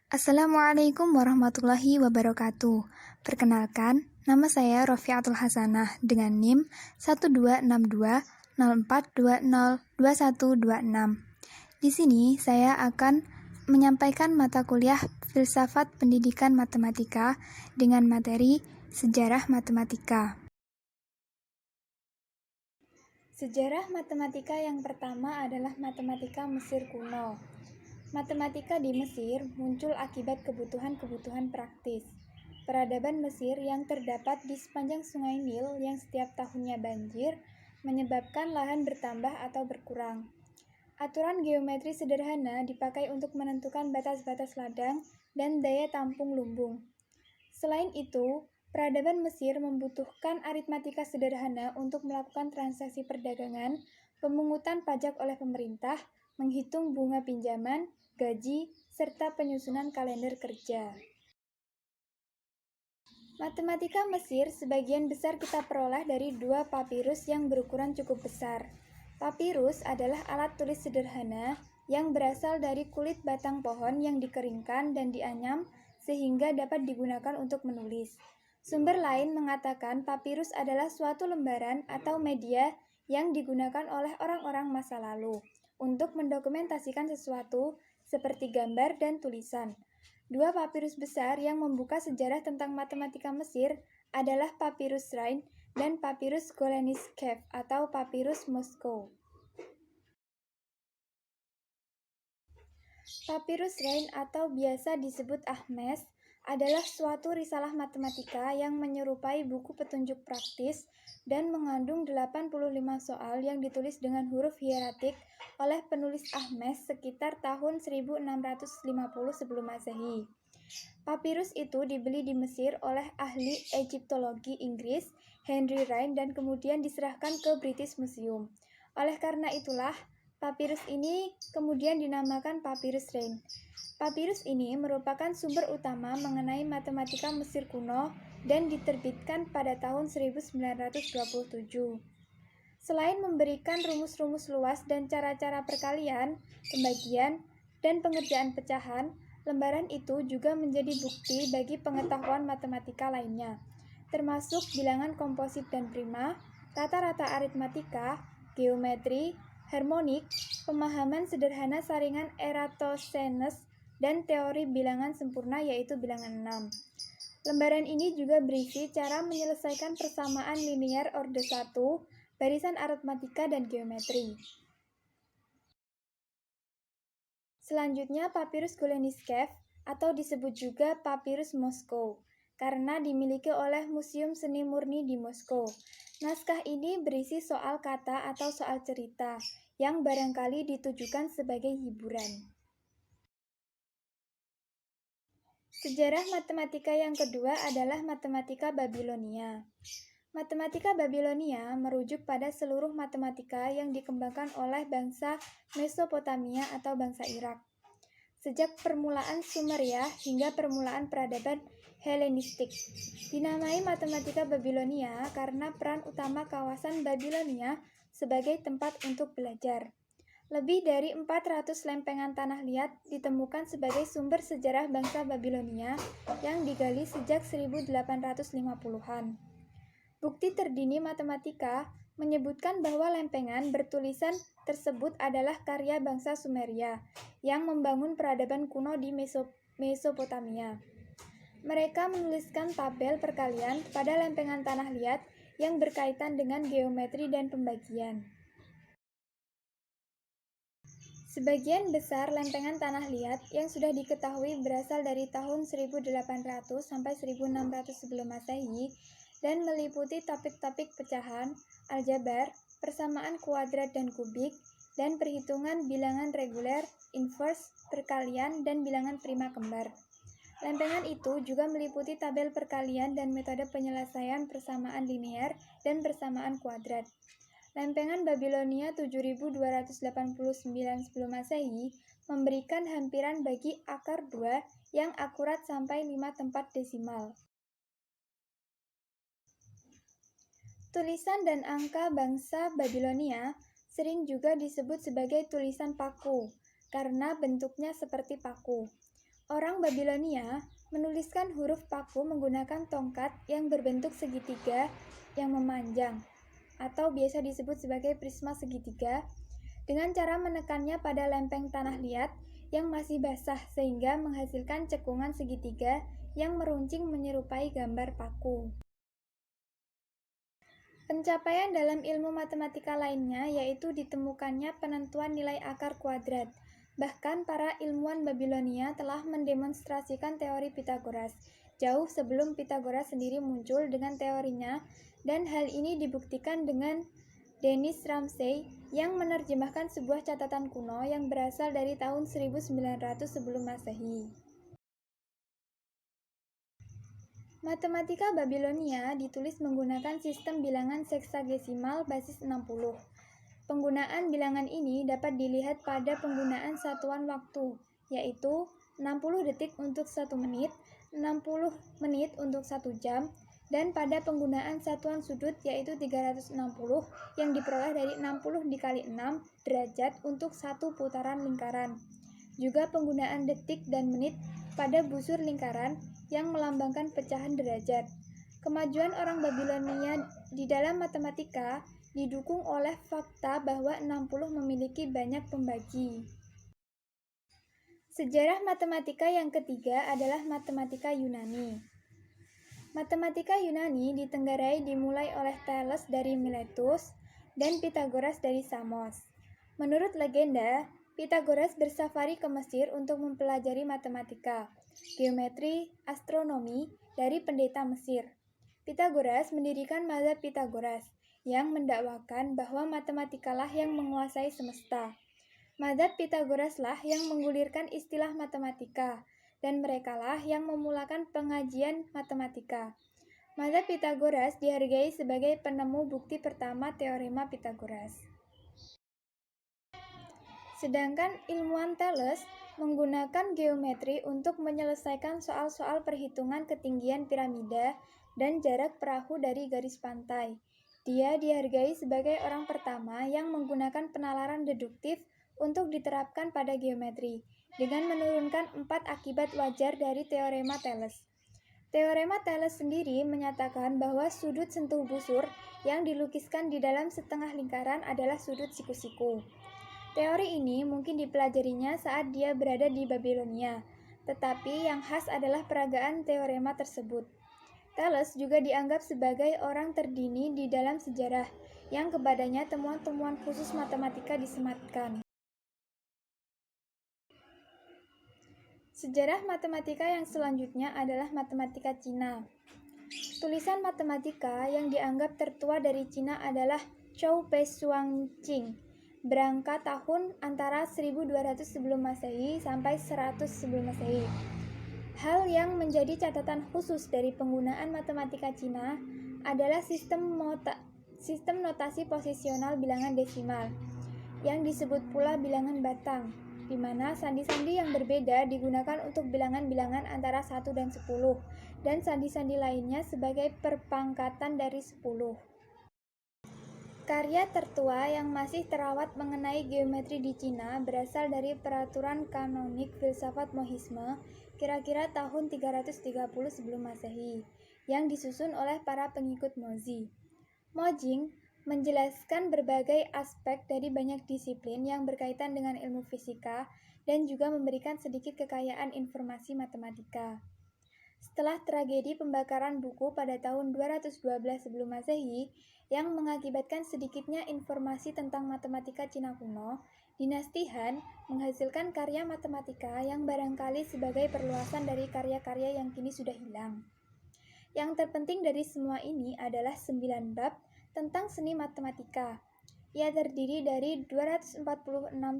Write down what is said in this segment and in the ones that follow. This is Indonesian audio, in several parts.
Assalamualaikum warahmatullahi wabarakatuh. Perkenalkan, nama saya Rofiatul Hasanah dengan NIM 126204202126. Di sini saya akan menyampaikan mata kuliah Filsafat Pendidikan Matematika dengan materi Sejarah Matematika. Sejarah matematika yang pertama adalah matematika Mesir kuno. Matematika di Mesir muncul akibat kebutuhan-kebutuhan praktis. Peradaban Mesir yang terdapat di sepanjang Sungai Nil yang setiap tahunnya banjir menyebabkan lahan bertambah atau berkurang. Aturan geometri sederhana dipakai untuk menentukan batas-batas ladang dan daya tampung lumbung. Selain itu, peradaban Mesir membutuhkan aritmatika sederhana untuk melakukan transaksi perdagangan, pemungutan pajak oleh pemerintah, menghitung bunga pinjaman, gaji, serta penyusunan kalender kerja. Matematika Mesir sebagian besar kita peroleh dari dua papirus yang berukuran cukup besar. Papirus adalah alat tulis sederhana yang berasal dari kulit batang pohon yang dikeringkan dan dianyam sehingga dapat digunakan untuk menulis. Sumber lain mengatakan papirus adalah suatu lembaran atau media yang digunakan oleh orang-orang masa lalu untuk mendokumentasikan sesuatu seperti gambar dan tulisan. Dua papirus besar yang membuka sejarah tentang matematika Mesir adalah Papirus Rhind dan Papirus Golenischev atau Papirus Moskow. Papirus Rhind atau biasa disebut Ahmes adalah suatu risalah matematika yang menyerupai buku petunjuk praktis dan mengandung 85 soal yang ditulis dengan huruf hieratik oleh penulis Ahmes sekitar tahun 1650 sebelum Masehi. Papirus itu dibeli di Mesir oleh ahli Egyptologi Inggris Henry Rhind dan kemudian diserahkan ke British Museum. Oleh karena itulah, papirus ini kemudian dinamakan Papirus Rhind. Papirus ini merupakan sumber utama mengenai matematika Mesir kuno dan diterbitkan pada tahun 1927. Selain memberikan rumus-rumus luas dan cara-cara perkalian, pembagian, dan pengerjaan pecahan, lembaran itu juga menjadi bukti bagi pengetahuan matematika lainnya, termasuk bilangan komposit dan prima, rata-rata aritmatika, geometri, harmonik, pemahaman sederhana saringan Eratosthenes, dan teori bilangan sempurna yaitu bilangan 6. Lembaran ini juga berisi cara menyelesaikan persamaan linear orde 1, barisan aritmatika dan geometri. Selanjutnya Papirus Golenischev atau disebut juga Papirus Moskow karena dimiliki oleh Museum Seni Murni di Moskow. Naskah ini berisi soal kata atau soal cerita yang barangkali ditujukan sebagai hiburan. Sejarah matematika yang kedua adalah matematika Babilonia. Matematika Babilonia merujuk pada seluruh matematika yang dikembangkan oleh bangsa Mesopotamia atau bangsa Irak. Sejak permulaan Sumeria hingga permulaan peradaban Helenistik. Dinamai matematika Babilonia karena peran utama kawasan Babilonia sebagai tempat untuk belajar. Lebih dari 400 lempengan tanah liat ditemukan sebagai sumber sejarah bangsa Babilonia yang digali sejak 1850-an. Bukti terdini matematika menyebutkan bahwa lempengan bertulisan tersebut adalah karya bangsa Sumeria yang membangun peradaban kuno di Mesopotamia. Mereka menuliskan tabel perkalian pada lempengan tanah liat yang berkaitan dengan geometri dan pembagian. Sebagian besar lempengan tanah liat yang sudah diketahui berasal dari tahun 1800 sampai 1600 sebelum Masehi dan meliputi topik-topik pecahan, aljabar, persamaan kuadrat dan kubik, dan perhitungan bilangan reguler, inverse, perkalian, dan bilangan prima kembar. Lempengan itu juga meliputi tabel perkalian dan metode penyelesaian persamaan linear dan persamaan kuadrat. Lempengan Babilonia 7289 sebelum Masehi memberikan hampiran bagi akar 2 yang akurat sampai 5 tempat desimal. Tulisan dan angka bangsa Babilonia sering juga disebut sebagai tulisan paku karena bentuknya seperti paku. Orang Babilonia menuliskan huruf paku menggunakan tongkat yang berbentuk segitiga yang memanjang, atau biasa disebut sebagai prisma segitiga, dengan cara menekannya pada lempeng tanah liat yang masih basah sehingga menghasilkan cekungan segitiga yang meruncing menyerupai gambar paku. Pencapaian dalam ilmu matematika lainnya yaitu ditemukannya penentuan nilai akar kuadrat. Bahkan para ilmuwan Babilonia telah mendemonstrasikan teori Pitagoras jauh sebelum Pitagoras sendiri muncul dengan teorinya, dan hal ini dibuktikan dengan Denis Ramsay yang menerjemahkan sebuah catatan kuno yang berasal dari tahun 1900 sebelum Masehi. Matematika Babilonia ditulis menggunakan sistem bilangan seksagesimal basis 60. Penggunaan bilangan ini dapat dilihat pada penggunaan satuan waktu, yaitu 60 detik untuk 1 menit, 60 menit untuk 1 jam, dan pada penggunaan satuan sudut yaitu 360 yang diperoleh dari 60 dikali 6 derajat untuk satu putaran lingkaran. Juga penggunaan detik dan menit pada busur lingkaran yang melambangkan pecahan derajat. Kemajuan orang Babilonia di dalam matematika didukung oleh fakta bahwa 60 memiliki banyak pembagi. Sejarah matematika yang ketiga adalah matematika Yunani. Matematika Yunani ditenggarai dimulai oleh Thales dari Miletus dan Pitagoras dari Samos. Menurut legenda, Pitagoras bersafari ke Mesir untuk mempelajari matematika, geometri, astronomi dari pendeta Mesir. Pitagoras mendirikan mazhab Pitagoras yang mendakwakan bahwa matematikalah yang menguasai semesta. Mazhab Pitagoraslah yang menggulirkan istilah matematika, dan merekalah yang memulakan pengajian matematika. Mazhab Pitagoras dihargai sebagai penemu bukti pertama teorema Pitagoras. Sedangkan ilmuwan Thales menggunakan geometri untuk menyelesaikan soal-soal perhitungan ketinggian piramida dan jarak perahu dari garis pantai. Dia dihargai sebagai orang pertama yang menggunakan penalaran deduktif untuk diterapkan pada geometri, dengan menurunkan 4 akibat wajar dari teorema Thales. Teorema Thales sendiri menyatakan bahwa sudut sentuh busur yang dilukiskan di dalam setengah lingkaran adalah sudut siku-siku. Teori ini mungkin dipelajarinya saat dia berada di Babilonia, tetapi yang khas adalah peragaan teorema tersebut. Thales juga dianggap sebagai orang terdini di dalam sejarah, yang kepadanya temuan-temuan khusus matematika disematkan. Sejarah matematika yang selanjutnya adalah matematika Cina. Tulisan matematika yang dianggap tertua dari Cina adalah Chou Peisuangqing, berangkat tahun antara 1200 sebelum Masehi sampai 100 sebelum Masehi. Hal yang menjadi catatan khusus dari penggunaan matematika Cina adalah sistem notasi posisional bilangan desimal, yang disebut pula bilangan batang, di mana sandi-sandi yang berbeda digunakan untuk bilangan-bilangan antara 1 dan 10, dan sandi-sandi lainnya sebagai perpangkatan dari 10. Karya tertua yang masih terawat mengenai geometri di Cina berasal dari peraturan kanonik filsafat Mohisme kira-kira tahun 330 sebelum Masehi, yang disusun oleh para pengikut Mozi. Mojing menjelaskan berbagai aspek dari banyak disiplin yang berkaitan dengan ilmu fisika dan juga memberikan sedikit kekayaan informasi matematika. Setelah tragedi pembakaran buku pada tahun 212 sebelum Masehi yang mengakibatkan sedikitnya informasi tentang matematika Cina kuno, dinasti Han menghasilkan karya matematika yang barangkali sebagai perluasan dari karya-karya yang kini sudah hilang. Yang terpenting dari semua ini adalah 9 bab tentang seni matematika. Ia terdiri dari 246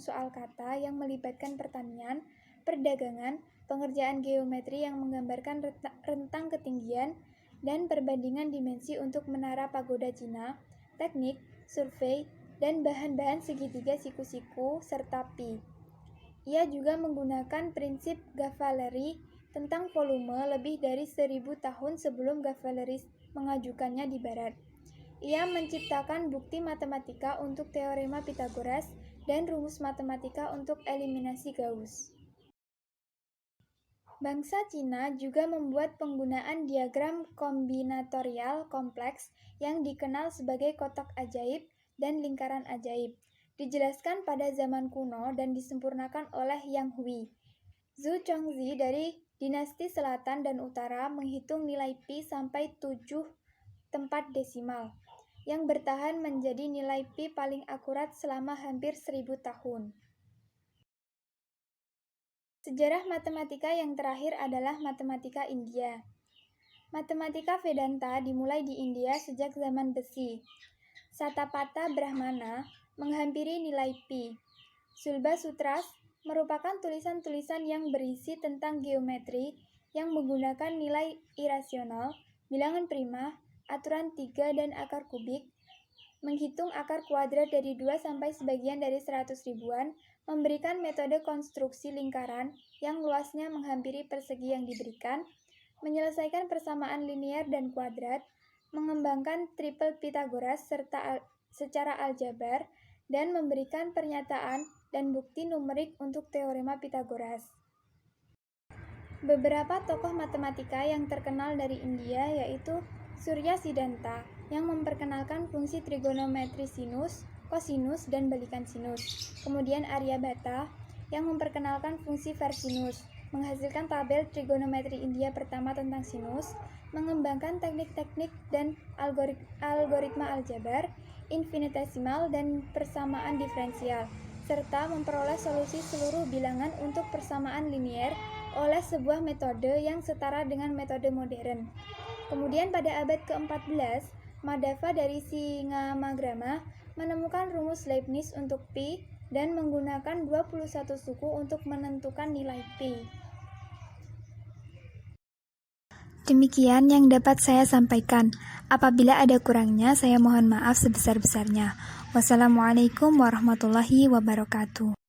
soal kata yang melibatkan pertanian, perdagangan, pengerjaan geometri yang menggambarkan rentang ketinggian, dan perbandingan dimensi untuk menara pagoda Cina, teknik, survei, dan bahan-bahan segitiga siku-siku, serta pi. Ia juga menggunakan prinsip Gavalery tentang volume lebih dari 1000 tahun sebelum Gavalery mengajukannya di barat. Ia menciptakan bukti matematika untuk teorema Pitagoras dan rumus matematika untuk eliminasi Gauss. Bangsa Cina juga membuat penggunaan diagram kombinatorial kompleks yang dikenal sebagai kotak ajaib dan lingkaran ajaib. Dijelaskan pada zaman kuno dan disempurnakan oleh Yang Hui. Zhu Chongzi dari dinasti selatan dan utara menghitung nilai pi sampai 7 tempat desimal, yang bertahan menjadi nilai pi paling akurat selama hampir 1000 tahun. Sejarah matematika yang terakhir adalah matematika India. Matematika Vedanta dimulai di India sejak zaman besi. Satapatha Brahmana menghampiri nilai pi. Sulba Sutras merupakan tulisan-tulisan yang berisi tentang geometri yang menggunakan nilai irasional, bilangan prima, aturan 3 dan akar kubik, menghitung akar kuadrat dari 2 sampai sebagian dari 100 ribuan, memberikan metode konstruksi lingkaran yang luasnya menghampiri persegi yang diberikan, menyelesaikan persamaan linear dan kuadrat, mengembangkan triple Pythagoras secara aljabar, dan memberikan pernyataan dan bukti numerik untuk teorema Pythagoras. Beberapa tokoh matematika yang terkenal dari India yaitu Surya Siddhanta yang memperkenalkan fungsi trigonometri sinus, kosinus, dan balikan sinus. Kemudian Aryabhata yang memperkenalkan fungsi versinus, menghasilkan tabel trigonometri India pertama tentang sinus, mengembangkan teknik-teknik dan algoritma aljabar, infinitesimal, dan persamaan diferensial, serta memperoleh solusi seluruh bilangan untuk persamaan linier oleh sebuah metode yang setara dengan metode modern. Kemudian pada abad ke-14, Madhava dari Singamagrama menemukan rumus Leibniz untuk pi dan menggunakan 21 suku untuk menentukan nilai pi. Demikian yang dapat saya sampaikan. Apabila ada kurangnya, saya mohon maaf sebesar-besarnya. Wassalamualaikum warahmatullahi wabarakatuh.